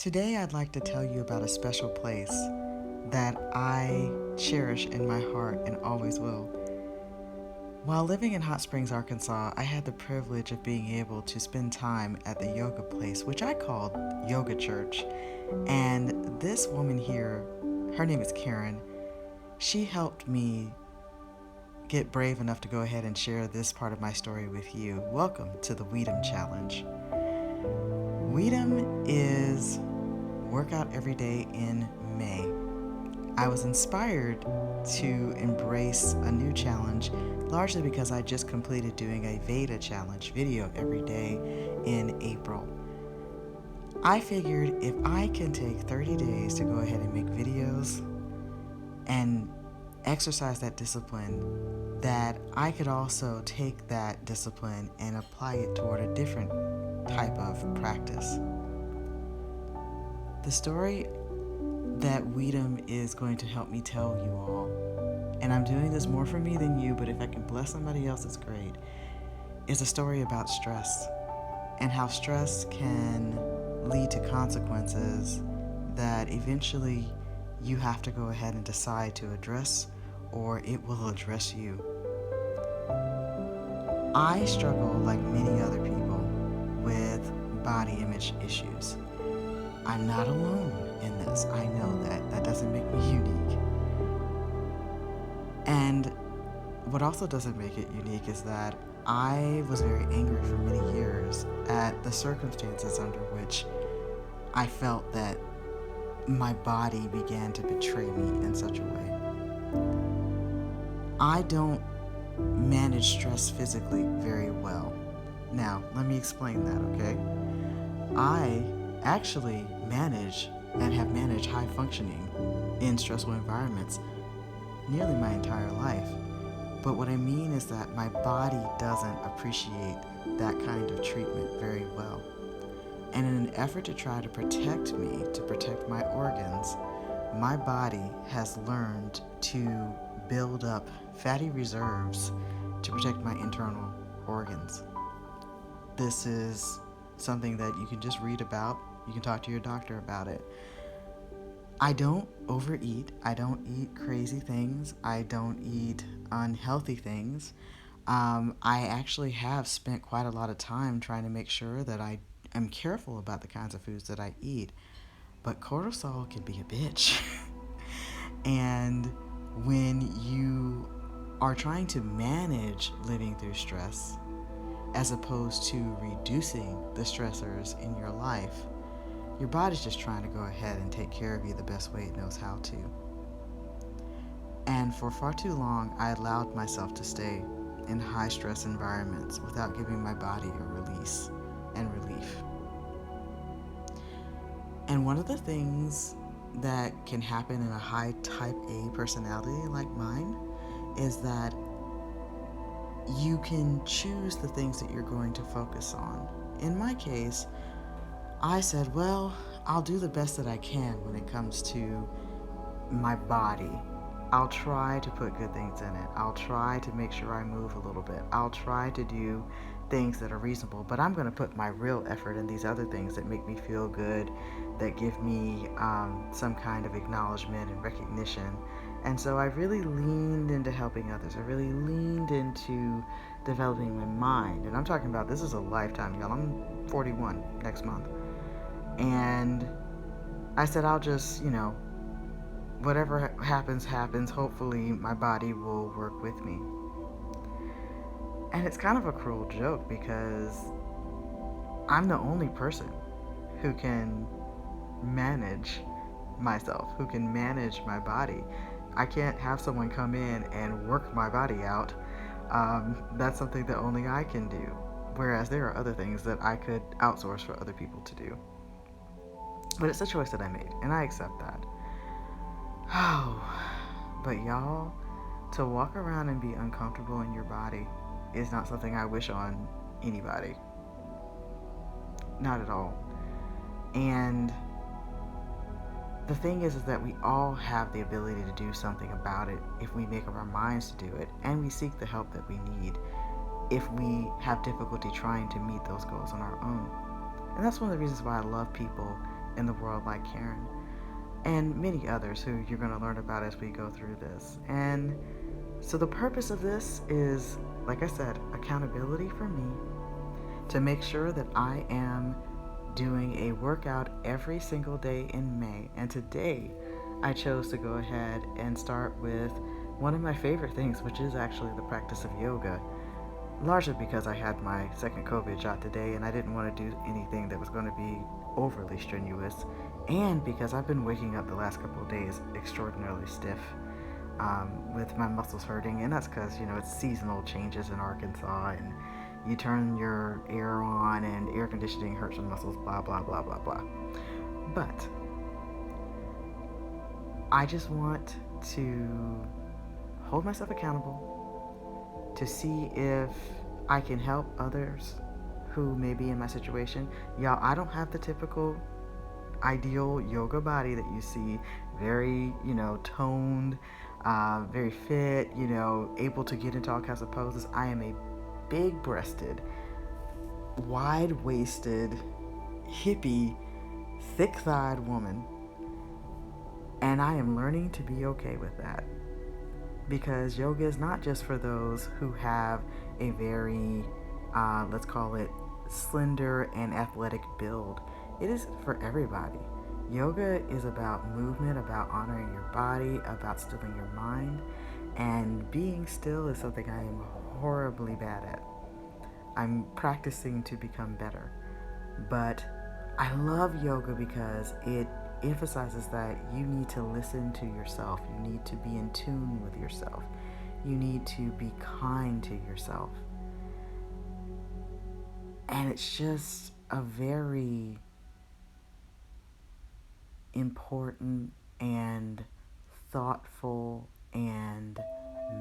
Today, I'd like to tell you about a special place that I cherish in my heart and always will. While living in Hot Springs, Arkansas, I had the privilege of being able to spend time at the yoga place, which I called Yoga Church. And this woman here, her name is Karen, she helped me get brave enough to go ahead and share this part of my story with you. Welcome to the WEDM Challenge. WEDM is Workout Every Day in May. I was inspired to embrace a new challenge largely because I just completed doing a Veda challenge video every day in April. I figured if I can take 30 days to go ahead and make videos and exercise that discipline, that I could also take that discipline and apply it toward a different type of practice. The story that WEDM is going to help me tell you all, and I'm doing this more for me than you, but if I can bless somebody else, it's great, is a story about stress and how stress can lead to consequences that eventually you have to go ahead and decide to address, or it will address you. I struggle, like many other people, with body image issues. I'm not alone in this. I know that. That doesn't make me unique. And what also doesn't make it unique is that I was very angry for many years at the circumstances under which I felt that my body began to betray me in such a way. I don't manage stress physically very well. Now, let me explain that, okay? I actually manage and have managed high functioning in stressful environments nearly my entire life. But what I mean is that my body doesn't appreciate that kind of treatment very well. And in an effort to try to protect me, to protect my organs, my body has learned to build up fatty reserves to protect my internal organs. This is something that you can just read about. You can talk to your doctor about it. I don't overeat. I don't eat crazy things. I don't eat unhealthy things. I actually have spent quite a lot of time trying to make sure that I am careful about the kinds of foods that I eat. But cortisol can be a bitch. And when you are trying to manage living through stress, as opposed to reducing the stressors in your life, your body's just trying to go ahead and take care of you the best way it knows how to. And for far too long, I allowed myself to stay in high stress environments without giving my body a release and relief. And one of the things that can happen in a high type A personality like mine is that you can choose the things that you're going to focus on. In my case, I said, well, I'll do the best that I can when it comes to my body. I'll try to put good things in it. I'll try to make sure I move a little bit. I'll try to do things that are reasonable, but I'm going to put my real effort in these other things that make me feel good, that give me some kind of acknowledgement and recognition. And so I really leaned into helping others. I really leaned into developing my mind. And I'm talking about, this is a lifetime, y'all. I'm 41 next month. And I said, I'll just, whatever happens, happens. Hopefully my body will work with me. And it's kind of a cruel joke because I'm the only person who can manage myself, who can manage my body. I can't have someone come in and work my body out. That's something that only I can do. Whereas there are other things that I could outsource for other people to do. But it's a choice that I made, and I accept that. Oh, but y'all, to walk around and be uncomfortable in your body is not something I wish on anybody. Not at all. And the thing is that we all have the ability to do something about it if we make up our minds to do it, and we seek the help that we need if we have difficulty trying to meet those goals on our own. And that's one of the reasons why I love people in the world like Karen, and many others who you're going to learn about as we go through this. And so the purpose of this is, like I said, accountability for me, to make sure that I am doing a workout every single day in May. And today I chose to go ahead and start with one of my favorite things, which is actually the practice of yoga, largely because I had my second COVID shot today and I didn't want to do anything that was going to be overly strenuous, and because I've been waking up the last couple of days extraordinarily stiff, with my muscles hurting, and that's because, it's seasonal changes in Arkansas, and you turn your air on and air conditioning hurts your muscles, blah, blah, blah, blah, blah. But I just want to hold myself accountable to see if I can help others who may be in my situation. Y'all, I don't have the typical ideal yoga body that you see, very, toned, very fit, able to get into all kinds of poses. I am a big-breasted, wide-waisted, hippie, thick-thighed woman, and I am learning to be okay with that, because yoga is not just for those who have a very, let's call it, slender and athletic build. It is for everybody. Yoga is about movement, about honoring your body, about stilling your mind, and being still is something I am horribly bad at. I'm practicing to become better. But I love yoga because it emphasizes that you need to listen to yourself. You need to be in tune with yourself. You need to be kind to yourself. And it's just a very important and thoughtful and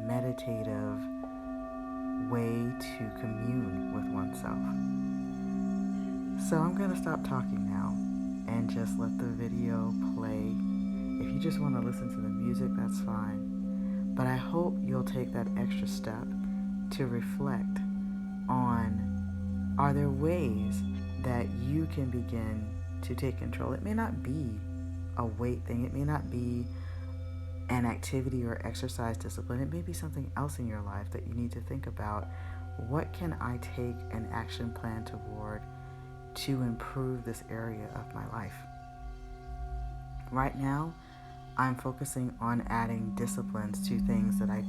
meditative way to commune with oneself. So I'm going to stop talking now and just let the video play. If you just want to listen to the music, that's fine. But I hope you'll take that extra step to reflect on, are there ways that you can begin to take control? It may not be a weight thing. It may not be an activity or exercise discipline. It may be something else in your life that you need to think about. What can I take an action plan toward to improve this area of my life? Right now, I'm focusing on adding disciplines to things that I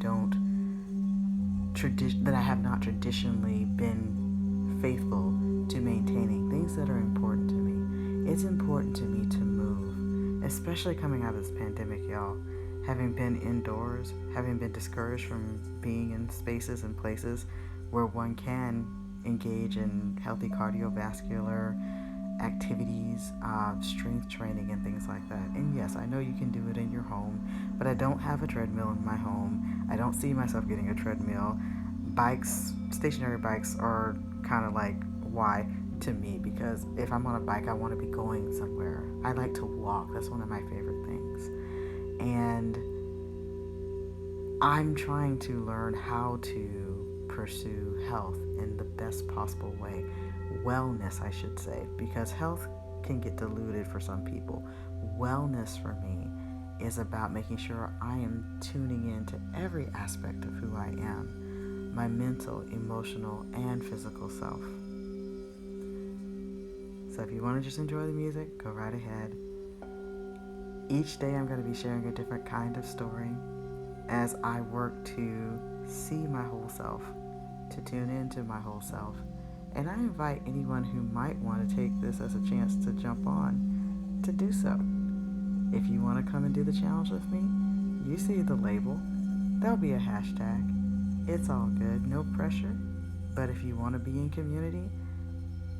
have not traditionally been faithful to maintaining, things that are important to me. It's important to me to move, especially coming out of this pandemic, y'all. Having been indoors, having been discouraged from being in spaces and places where one can engage in healthy cardiovascular activities, strength training, and things like that. And yes, I know you can do it in your home, but I don't have a treadmill in my home. I don't see myself getting a treadmill. Bikes, stationary bikes, are kind of like, why to me? Because if I'm on a bike, I want to be going somewhere. I like to walk. That's one of my favorite things. And I'm trying to learn how to pursue health in the best possible way. Wellness, I should say, because health can get diluted for some people. Wellness for me is about making sure I am tuning into every aspect of who I am, my mental, emotional, and physical self. So if you want to just enjoy the music, go right ahead. Each day I'm going to be sharing a different kind of story as I work to see my whole self, to tune into my whole self. And I invite anyone who might want to take this as a chance to jump on to do so. If you want to come and do the challenge with me, you see the label. There'll be a hashtag. It's all good, no pressure. But if you want to be in community,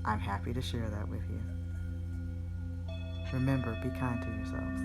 I'm happy to share that with you. Remember, be kind to yourselves.